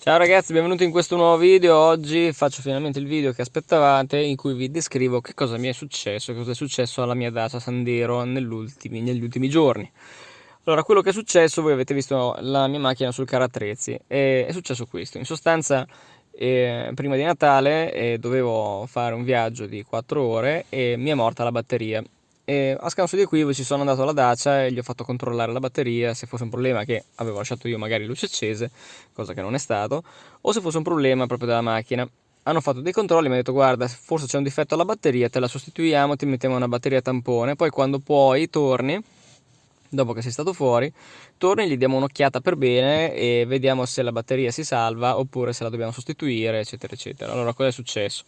Ciao ragazzi, benvenuti in questo nuovo video. Oggi faccio finalmente il video che aspettavate, in cui vi descrivo che cosa mi è successo, cosa è successo alla mia Dacia Sandero negli ultimi giorni. Allora, quello che è successo, voi avete visto la mia macchina sul carattrezzi, e è successo questo. In sostanza, prima di Natale dovevo fare un viaggio di 4 ore e mi è morta la batteria. E a scanso di equivoci sono andato alla Dacia e gli ho fatto controllare la batteria, se fosse un problema che avevo lasciato io magari luce accese, cosa che non è stato, o se fosse un problema proprio della macchina. Hanno fatto dei controlli, mi hanno detto guarda, forse c'è un difetto alla batteria, te la sostituiamo, ti mettiamo una batteria tampone, poi quando puoi torni, dopo che sei stato fuori, torni, gli diamo un'occhiata per bene e vediamo se la batteria si salva oppure se la dobbiamo sostituire, eccetera, eccetera. Allora, cosa è successo?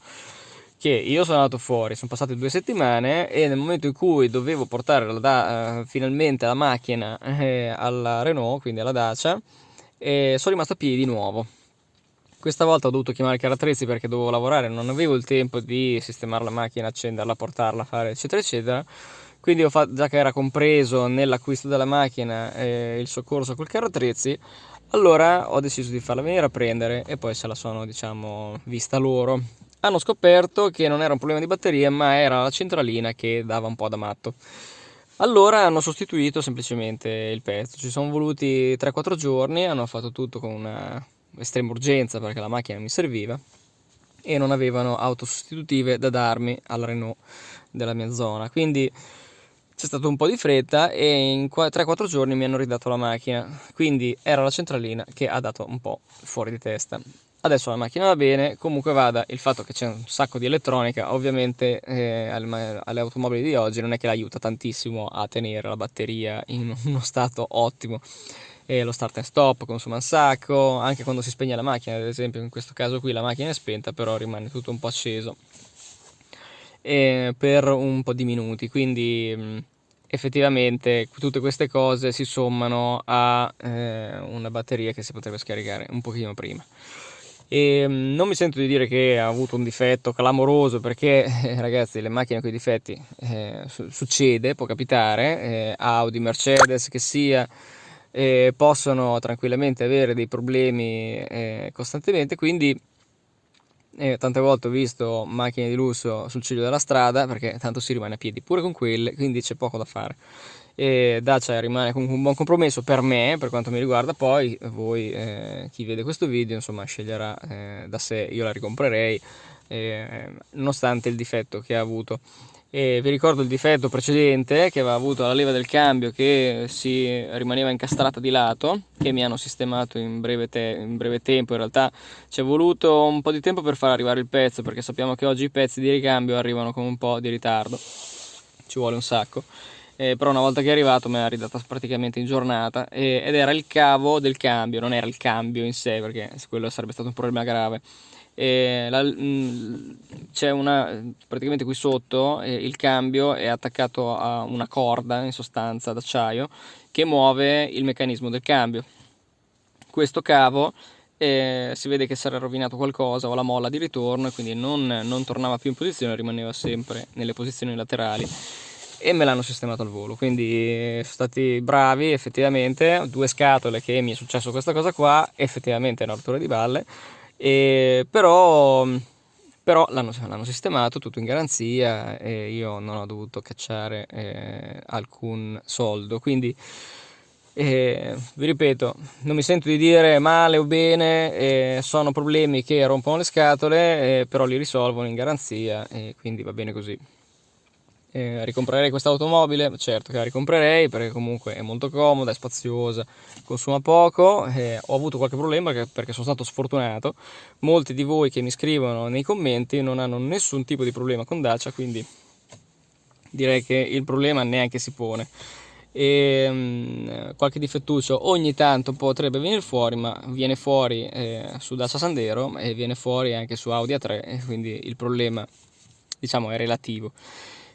Che io sono andato fuori, sono passate 2 settimane e nel momento in cui dovevo portare finalmente la macchina alla Renault, quindi alla Dacia, sono rimasto a piedi di nuovo. Questa volta ho dovuto chiamare il carattrezzi perché dovevo lavorare, non avevo il tempo di sistemare la macchina, accenderla, portarla, fare eccetera eccetera. Quindi già che era compreso nell'acquisto della macchina il soccorso col carattrezzi, allora ho deciso di farla venire a prendere e poi se la sono, diciamo, vista loro. Hanno scoperto che non era un problema di batteria, ma era la centralina che dava un po' da matto. Allora hanno sostituito semplicemente il pezzo. Ci sono voluti 3-4 giorni, hanno fatto tutto con una estrema urgenza perché la macchina mi serviva e non avevano auto sostitutive da darmi alla Renault della mia zona. Quindi c'è stato un po' di fretta e in 3-4 giorni mi hanno ridato la macchina. Quindi era la centralina che ha dato un po' fuori di testa. Adesso la macchina va bene, comunque vada, il fatto che c'è un sacco di elettronica, ovviamente alle automobili di oggi non è che l'aiuta tantissimo a tenere la batteria in uno stato ottimo. E lo start and stop consuma un sacco, anche quando si spegne la macchina, ad esempio in questo caso qui la macchina è spenta, però rimane tutto un po' acceso per un po' di minuti, quindi effettivamente tutte queste cose si sommano a una batteria che si potrebbe scaricare un pochino prima. E non mi sento di dire che ha avuto un difetto clamoroso perché ragazzi, le macchine con i difetti succede, può capitare, Audi, Mercedes che sia, possono tranquillamente avere dei problemi costantemente, quindi tante volte ho visto macchine di lusso sul ciglio della strada perché tanto si rimane a piedi pure con quelle, quindi c'è poco da fare. E Dacia rimane comunque un buon compromesso per me, per quanto mi riguarda. Poi voi, chi vede questo video, insomma, sceglierà da sé. Io la ricomprerei nonostante il difetto che ha avuto. E vi ricordo il difetto precedente che aveva avuto la leva del cambio che si rimaneva incastrata di lato, che mi hanno sistemato in breve tempo. In realtà ci è voluto un po' di tempo per far arrivare il pezzo, perché sappiamo che oggi i pezzi di ricambio arrivano con un po' di ritardo, ci vuole un sacco. Però una volta che è arrivato me l'ha ridata praticamente in giornata ed era il cavo del cambio, non era il cambio in sé, perché quello sarebbe stato un problema grave. C'è praticamente qui sotto il cambio è attaccato a una corda in sostanza d'acciaio che muove il meccanismo del cambio. Questo cavo si vede che si era rovinato qualcosa o la molla di ritorno e quindi non tornava più in posizione, rimaneva sempre nelle posizioni laterali e me l'hanno sistemato al volo. Quindi sono stati bravi effettivamente, 2 scatole che mi è successo questa cosa qua, effettivamente è una rottura di balle, però l'hanno sistemato tutto in garanzia e io non ho dovuto cacciare alcun soldo. Quindi vi ripeto, non mi sento di dire male o bene, sono problemi che rompono le scatole, però li risolvono in garanzia e quindi va bene così. Ricomprerei questa automobile? Certo che la ricomprerei perché comunque è molto comoda, è spaziosa, consuma poco. Ho avuto qualche problema perché sono stato sfortunato. Molti di voi che mi scrivono nei commenti non hanno nessun tipo di problema con Dacia, quindi direi che il problema neanche si pone. Qualche difettuccio ogni tanto potrebbe venire fuori, ma viene fuori su Dacia Sandero e viene fuori anche su Audi A3, e quindi il problema, diciamo, è relativo.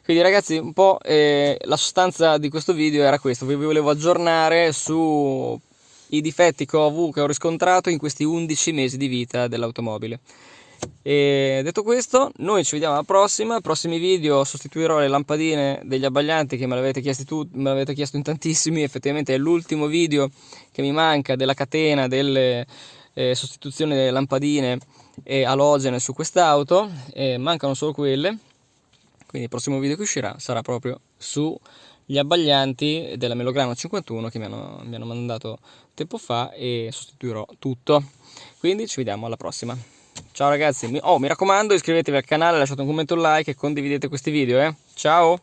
Quindi ragazzi, un po' la sostanza di questo video era questo: vi volevo aggiornare su i difetti che ho riscontrato in questi 11 mesi di vita dell'automobile. E detto questo, noi ci vediamo alla prossima. Prossimi video sostituirò le lampadine degli abbaglianti che me l'avete chiesto in tantissimi. Effettivamente è l'ultimo video che mi manca della catena sostituzione delle lampadine e alogene su quest'auto, mancano solo quelle, quindi il prossimo video che uscirà sarà proprio sugli abbaglianti della Melograno 51 che mi hanno mandato tempo fa, e sostituirò tutto. Quindi ci vediamo alla prossima. Ciao ragazzi, mi raccomando, iscrivetevi al canale, lasciate un commento, un like e condividete questi video, Ciao!